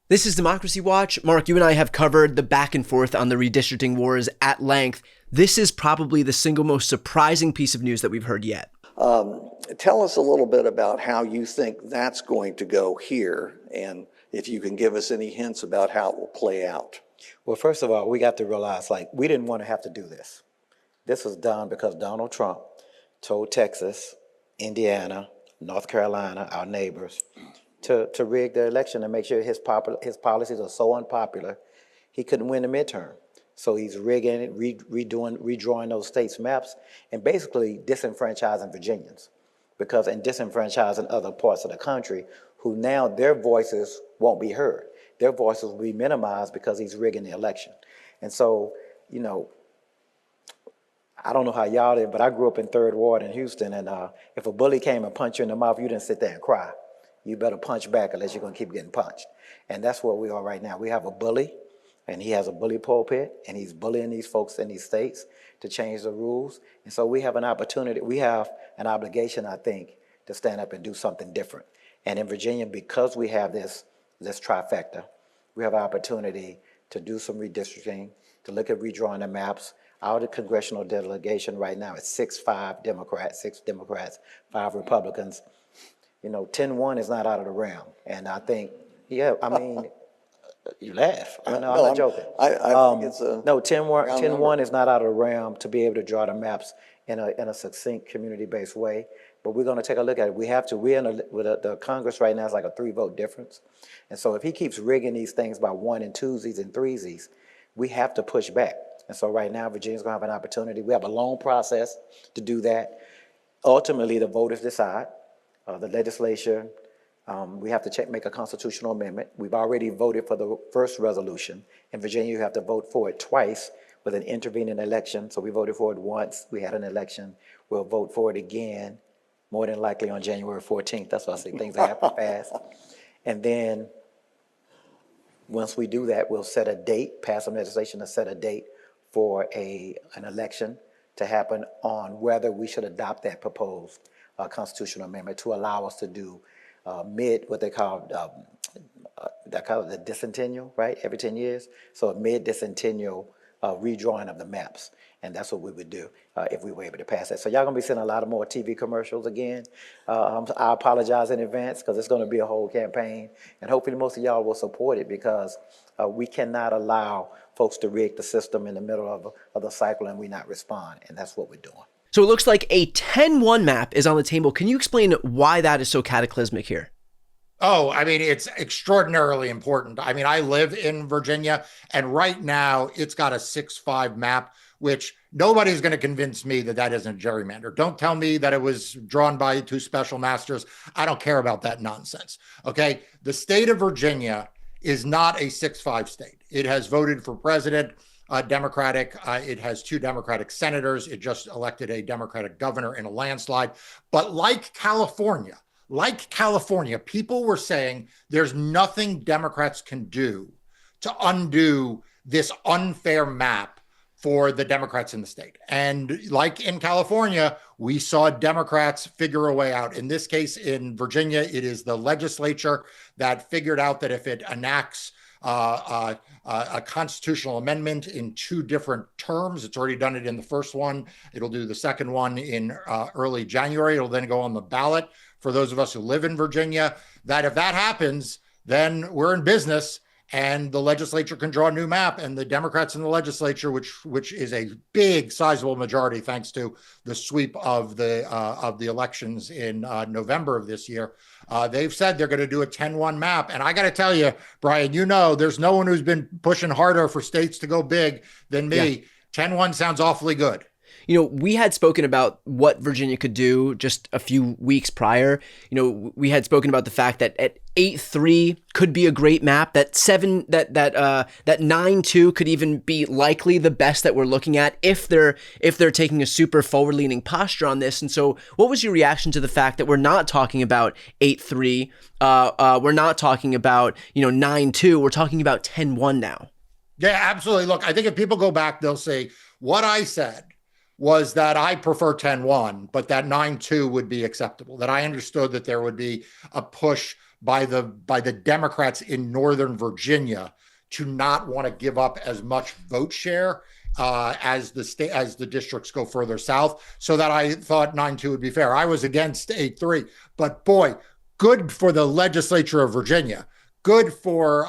This is Democracy Watch. Mark, you and I have covered the back and forth on the redistricting wars at length. This is probably the single most surprising piece of news that we've heard yet. Tell us a little bit about how you think that's going to go here, and if you can give us any hints about how it will play out. Well, first of all, we got to realize, we didn't want to have to do this. This was done because Donald Trump told Texas, Indiana, North Carolina, our neighbors, to rig their election and make sure his policies are so unpopular, he couldn't win the midterm. So he's rigging it, redrawing those states' maps, and basically disenfranchising Virginians, and disenfranchising other parts of the country who now their voices won't be heard. Their voices will be minimized because he's rigging the election. And so, I don't know how y'all did, but I grew up in 3rd Ward in Houston, and if a bully came and punched you in the mouth, you didn't sit there and cry. You better punch back unless you're going to keep getting punched. And that's where we are right now. We have a bully, and he has a bully pulpit, and he's bullying these folks in these states to change the rules. And so we have an opportunity, we have an obligation, I think, to stand up and do something different. And in Virginia, because we have this trifecta, we have an opportunity to do some redistricting, to look at redrawing the maps. Our congressional delegation right now is 6 Democrats, 5 Republicans. 10-1 is not out of the realm. And I think, you laugh. I'm not joking. I think it's no, 10-1 is not out of the realm to be able to draw the maps in a succinct, community-based way. But we're going to take a look at it. We have to. The Congress right now is like a 3-vote difference. And so if he keeps rigging these things by 1 and 2s and 3s, we have to push back. And so right now, Virginia's going to have an opportunity. We have a long process to do that. Ultimately, the voters decide. The legislature, we have to make a constitutional amendment. We've already voted for the first resolution. In Virginia, you have to vote for it twice with an intervening election. So we voted for it once. We had an election. We'll vote for it again, more than likely on January 14th. That's why I say things happen fast. And then once we do that, we'll set a date, pass some legislation to set a date for an election to happen on whether we should adopt that proposed constitutional amendment to allow us to do what they call it the decennial, right? Every 10 years. So a mid-decennial redrawing of the maps. And that's what we would do if we were able to pass that. So y'all gonna be seeing a lot of more TV commercials again. I apologize in advance because it's gonna be a whole campaign. And hopefully most of y'all will support it because we cannot allow folks to rig the system in the middle of the cycle and we not respond. And that's what we're doing. So it looks like a 10-1 map is on the table. Can you explain why that is so cataclysmic here? Oh, it's extraordinarily important. I live in Virginia, and right now it's got a 6-5 map, which nobody's going to convince me that isn't gerrymander. Don't tell me that it was drawn by 2 special masters. I don't care about that nonsense. Okay. The state of Virginia is not a 6-5 state. It has voted for president, Democratic. It has 2 Democratic senators. It just elected a Democratic governor in a landslide. But like California, people were saying there's nothing Democrats can do to undo this unfair map for the Democrats in the state. And like in California, we saw Democrats figure a way out. In this case, in Virginia, it is the legislature that figured out that if it enacts a constitutional amendment in 2 different terms. It's already done it in the first one. It'll do the second one in early January. It'll then go on the ballot for those of us who live in Virginia, that if that happens, then we're in business and the legislature can draw a new map. And the Democrats in the legislature, which is a big, sizable majority, thanks to the sweep of the elections in November of this year, they've said they're going to do a 10-1 map. And I got to tell you, Brian, there's no one who's been pushing harder for states to go big than me. Yeah. 10-1 sounds awfully good. We had spoken about what Virginia could do just a few weeks prior. We had spoken about the fact that at 8-3 could be a great map. That 9-2 could even be likely the best that we're looking at if they're taking a super forward-leaning posture on this. And so, what was your reaction to the fact that we're not talking about 8-3? We're not talking about 9-2. We're talking about 10-1 now. Yeah, absolutely. Look, I think if people go back, they'll say what I said was that I prefer 10-1, but that 9-2 would be acceptable, that I understood that there would be a push by the Democrats in Northern Virginia to not want to give up as much vote share as the districts go further south, so that I thought 9-2 would be fair. I was against 8-3, but boy, good for the legislature of Virginia. Good for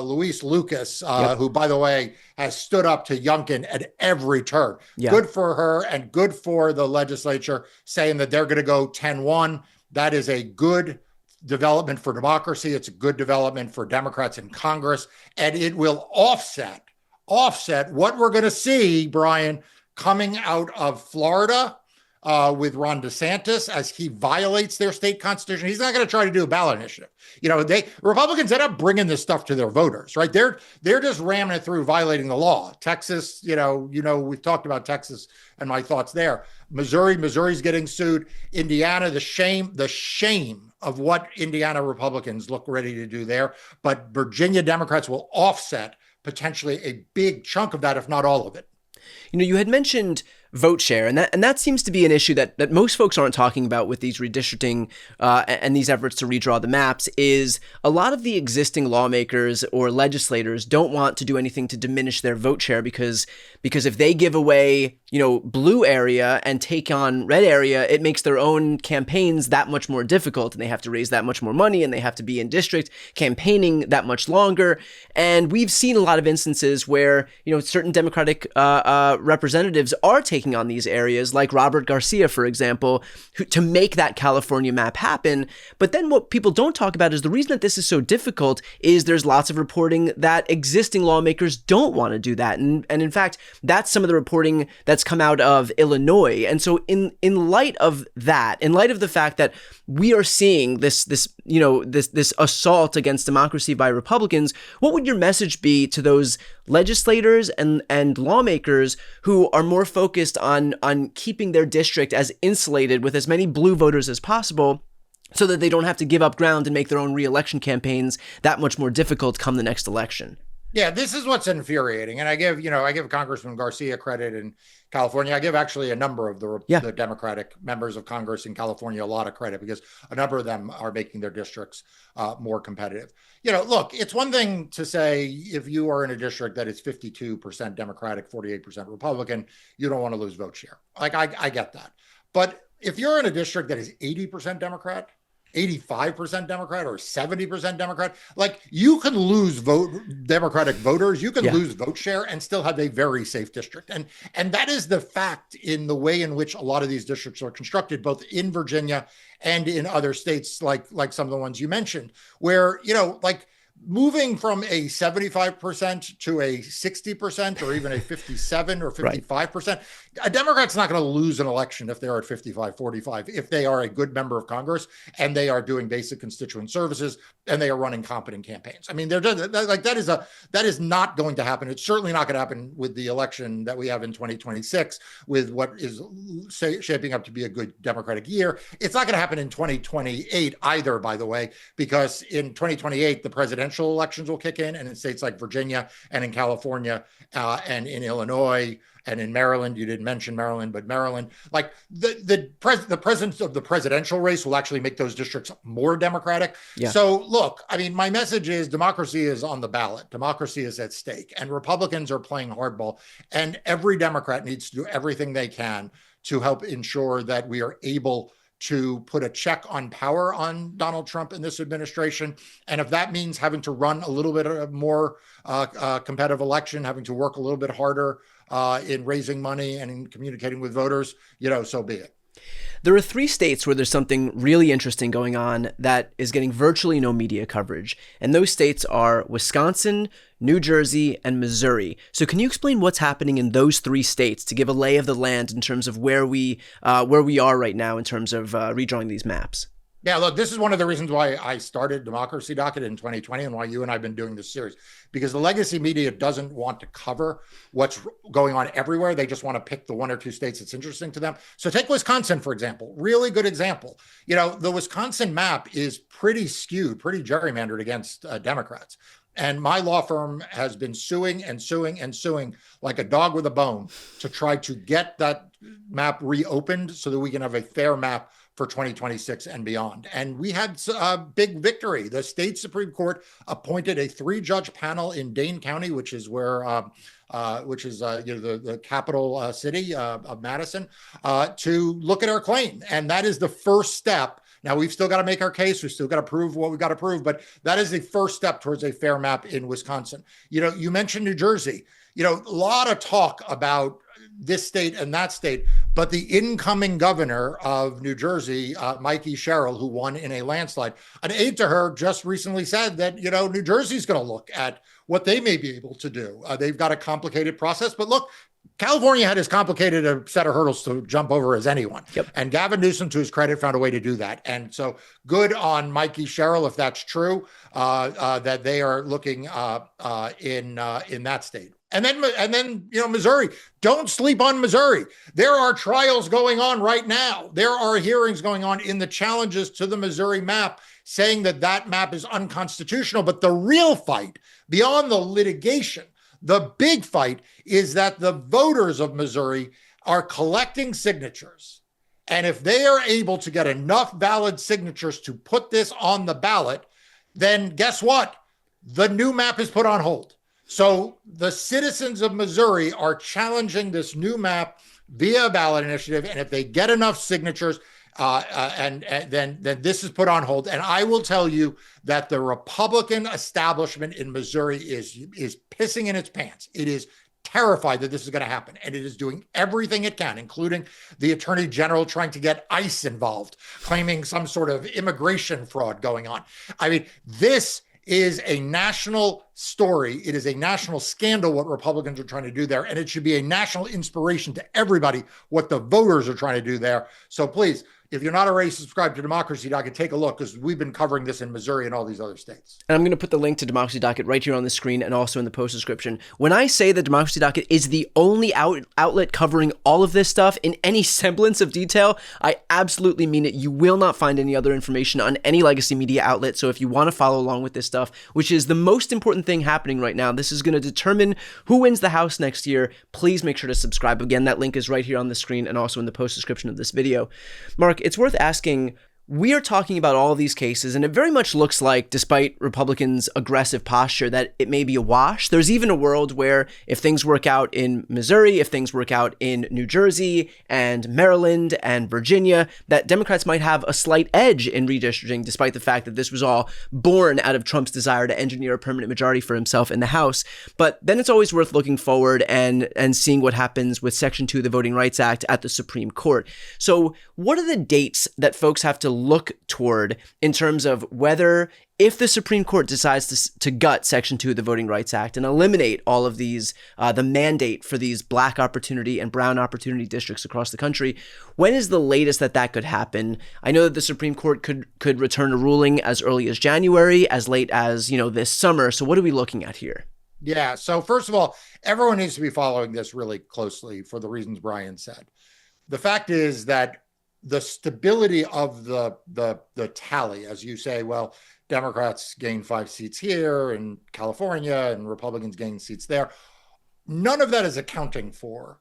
Luis Lucas, who, by the way, has stood up to Youngkin at every turn. Yeah. Good for her, and good for the legislature saying that they're going to go 10-1. That is a good development for democracy. It's a good development for Democrats in Congress, and it will offset what we're going to see, Brian, coming out of Florida with Ron DeSantis as he violates their state constitution. He's not going to try to do a ballot initiative. Republicans end up bringing this stuff to their voters, right? They're just ramming it through, violating the law. Texas, we've talked about Texas and my thoughts there. Missouri's getting sued. Indiana, the shame of what Indiana Republicans look ready to do there. But Virginia Democrats will offset potentially a big chunk of that, if not all of it. You had mentioned vote share, and that seems to be an issue that most folks aren't talking about with these redistricting and these efforts to redraw the maps. Is a lot of the existing lawmakers or legislators don't want to do anything to diminish their vote share because if they give away blue area and take on red area, it makes their own campaigns that much more difficult, and they have to raise that much more money, and they have to be in district campaigning that much longer. And we've seen a lot of instances where certain Democratic representatives are taking on these areas, like Robert Garcia, for example, to make that California map happen. But then what people don't talk about is the reason that this is so difficult is there's lots of reporting that existing lawmakers don't want to do that. And in fact, that's some of the reporting that's come out of Illinois. And so in light of that, in light of the fact that we are seeing this assault against democracy by Republicans, what would your message be to those legislators and lawmakers who are more focused on keeping their district as insulated with as many blue voters as possible, so that they don't have to give up ground and make their own re-election campaigns that much more difficult come the next election? Yeah, this is what's infuriating. And I give Congressman Garcia credit in California. I give actually a number of the Democratic members of Congress in California a lot of credit, because a number of them are making their districts more competitive. Look, it's one thing to say if you are in a district that is 52% Democratic, 48% Republican, you don't want to lose vote share. Like, I get that. But if you're in a district that is 80% Democrat, 85% Democrat, or 70% Democrat, like, you can lose Democratic voters, you can lose vote share and still have a very safe district. And that is the fact in the way in which a lot of these districts are constructed, both in Virginia and in other states, like some of the ones you mentioned, where, moving from a 75% to a 60% or even a 57 or 55%, a Democrat's not going to lose an election if they're at 55-45, if they are a good member of Congress and they are doing basic constituent services and they are running competent campaigns. I mean, that is not going to happen. It's certainly not going to happen with the election that we have in 2026, with what is shaping up to be a good Democratic year. It's not going to happen in 2028 either, by the way, because in 2028, the presidential elections will kick in, and in states like Virginia and in California and in Illinois and in Maryland. You didn't mention Maryland, but Maryland, like the presence of the presidential race will actually make those districts more Democratic. Yeah. So look, I mean, my message is democracy is on the ballot. Democracy is at stake, and Republicans are playing hardball, and every Democrat needs to do everything they can to help ensure that we are able to put a check on power on Donald Trump in this administration. And if that means having to run a little bit more competitive election, having to work a little bit harder in raising money and in communicating with voters, so be it. There are 3 states where there's something really interesting going on that is getting virtually no media coverage. And those states are Wisconsin, New Jersey, and Missouri. So can you explain what's happening in those 3 states to give a lay of the land in terms of where we are right now in terms of redrawing these maps? Yeah, look, this is one of the reasons why I started Democracy Docket in 2020 and why you and I have been doing this series, because the legacy media doesn't want to cover what's going on everywhere. They just want to pick the 1 or 2 states that's interesting to them. So take Wisconsin, for example, really good example. The Wisconsin map is pretty skewed, pretty gerrymandered against Democrats. And my law firm has been suing and suing and suing like a dog with a bone to try to get that map reopened so that we can have a fair map for 2026 and beyond. And we had a big victory. The state Supreme Court appointed a 3-judge panel in Dane County, which is where the capital city of Madison, to look at our claim. And that is the first step. Now, we've still got to make our case. We've still got to prove what we've got to prove, but that is the first step towards a fair map in Wisconsin. You mentioned New Jersey. A lot of talk about this state and that state, but the incoming governor of New Jersey, Mikey Sherrill, who won in a landslide, an aide to her just recently said that, New Jersey's going to look at what they may be able to do. They've got a complicated process, but look, California had as complicated a set of hurdles to jump over as anyone. Yep. And Gavin Newsom, to his credit, found a way to do that. And so good on Mikey Sherrill, if that's true, that they are looking in that state. And then, Missouri, don't sleep on Missouri. There are trials going on right now. There are hearings going on in the challenges to the Missouri map saying that map is unconstitutional. But the real fight, beyond the litigation, the big fight is that the voters of Missouri are collecting signatures. And if they are able to get enough valid signatures to put this on the ballot, then guess what? The new map is put on hold. So the citizens of Missouri are challenging this new map via a ballot initiative. And if they get enough signatures, then this is put on hold. And I will tell you that the Republican establishment in Missouri is pissing in its pants. It is terrified that this is going to happen. And it is doing everything it can, including the attorney general trying to get ICE involved, claiming some sort of immigration fraud going on. I mean, this is a national story. It is a national scandal what Republicans are trying to do there. And it should be a national inspiration to everybody what the voters are trying to do there. So please, if you're not already subscribed to Democracy Docket, take a look, because we've been covering this in Missouri and all these other states. And I'm going to put the link to Democracy Docket right here on the screen and also in the post description. When I say that Democracy Docket is the only outlet covering all of this stuff in any semblance of detail, I absolutely mean it. You will not find any other information on any legacy media outlet. So if you want to follow along with this stuff, which is the most important thing happening right now, this is going to determine who wins the House next year. Please make sure to subscribe. Again, that link is right here on the screen and also in the post description of this video. Mark, it's worth asking, we are talking about all of these cases, and it very much looks like, despite Republicans' aggressive posture, that it may be a wash. There's even a world where if things work out in Missouri, if things work out in New Jersey and Maryland and Virginia, that Democrats might have a slight edge in redistricting, despite the fact that this was all born out of Trump's desire to engineer a permanent majority for himself in the House. But then it's always worth looking forward and seeing what happens with Section 2 of the Voting Rights Act at the Supreme Court. So what are the dates that folks have to look toward in terms of whether, if the Supreme Court decides to gut Section 2 of the Voting Rights Act and eliminate all of these, the mandate for these black opportunity and brown opportunity districts across the country, when is the latest that could happen? I know that the Supreme Court could return a ruling as early as January, as late as, this summer. So what are we looking at here? Yeah. So first of all, everyone needs to be following this really closely for the reasons Brian said. The fact is that the stability of the tally, as you say, well, Democrats gain 5 seats here in California and Republicans gain seats there. None of that is accounting for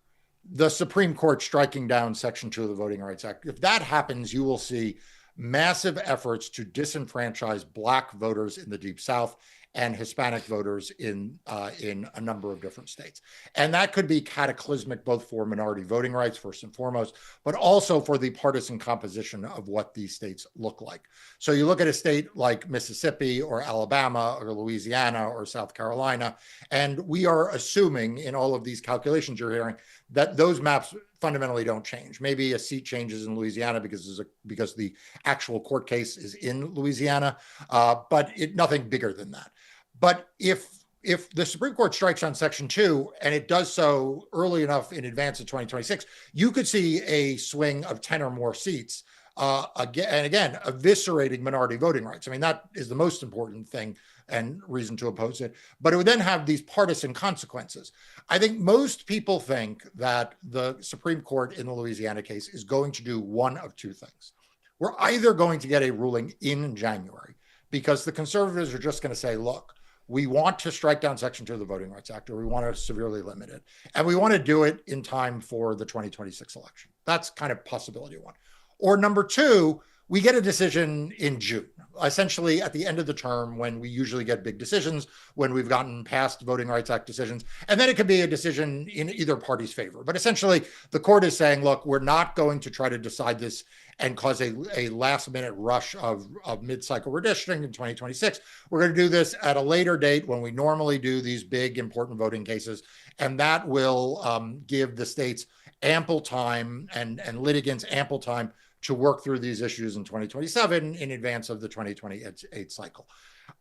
the Supreme Court striking down Section 2 of the Voting Rights Act. If that happens, you will see massive efforts to disenfranchise black voters in the Deep South and Hispanic voters in a number of different states. And that could be cataclysmic, both for minority voting rights, first and foremost, but also for the partisan composition of what these states look like. So you look at a state like Mississippi or Alabama or Louisiana or South Carolina, and we are assuming in all of these calculations you're hearing that those maps fundamentally don't change. Maybe a seat changes in Louisiana because the actual court case is in Louisiana, but nothing bigger than that. But if the Supreme Court strikes on Section 2 and it does so early enough in advance of 2026, you could see a swing of 10 or more seats, again, eviscerating minority voting rights. I mean, that is the most important thing and reason to oppose it. But it would then have these partisan consequences. I think most people think that the Supreme Court in the Louisiana case is going to do one of two things. We're either going to get a ruling in January because the conservatives are just going to say, look, we want to strike down Section 2 of the Voting Rights Act, or we want to severely limit it. And we want to do it in time for the 2026 election. That's kind of possibility one. Or number two, we get a decision in June, essentially at the end of the term when we usually get big decisions, when we've gotten past Voting Rights Act decisions. And then it could be a decision in either party's favor. But essentially, the court is saying, look, we're not going to try to decide this and cause a last minute rush of mid-cycle redistricting in 2026. We're going to do this at a later date when we normally do these big, important voting cases. And that will give the states ample time and litigants ample time to work through these issues in 2027 in advance of the 2028 cycle.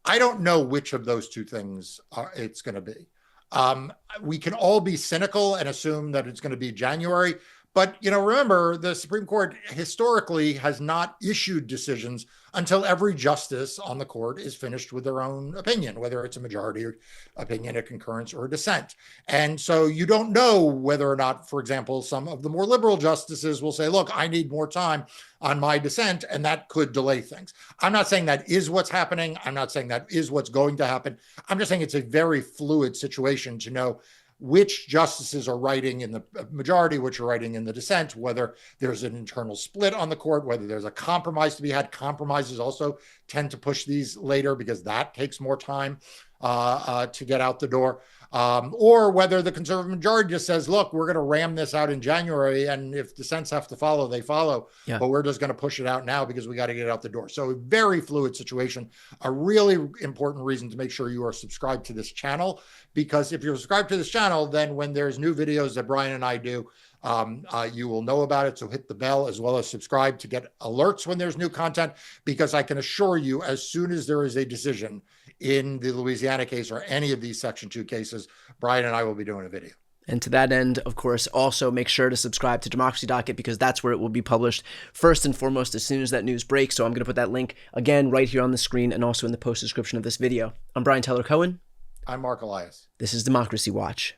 I don't know which of those two things it's going to be. We can all be cynical and assume that it's going to be January. But, remember, the Supreme Court historically has not issued decisions until every justice on the court is finished with their own opinion, whether it's a majority opinion, a concurrence, or a dissent. And so you don't know whether or not, for example, some of the more liberal justices will say, look, I need more time on my dissent, and that could delay things. I'm not saying that is what's happening. I'm not saying that is what's going to happen. I'm just saying it's a very fluid situation to know which justices are writing in the majority, which are writing in the dissent, whether there's an internal split on the court, whether there's a compromise to be had. Compromises also tend to push these later because that takes more time to get out the door. Or whether the conservative majority just says, look, we're going to ram this out in January, and if dissents have to follow, they follow. Yeah. But we're just going to push it out now because we got to get it out the door. So a very fluid situation, a really important reason to make sure you are subscribed to this channel, because if you're subscribed to this channel, then when there's new videos that Brian and I do, you will know about it. So hit the bell as well as subscribe to get alerts when there's new content, because I can assure you, as soon as there is a decision in the Louisiana case or any of these Section 2 cases, Brian and I will be doing a video. And to that end, of course, also make sure to subscribe to Democracy Docket, because that's where it will be published first and foremost as soon as that news breaks. So I'm going to put that link again right here on the screen and also in the post description of this video. I'm Brian Tyler Cohen. I'm Mark Elias. This is Democracy Watch.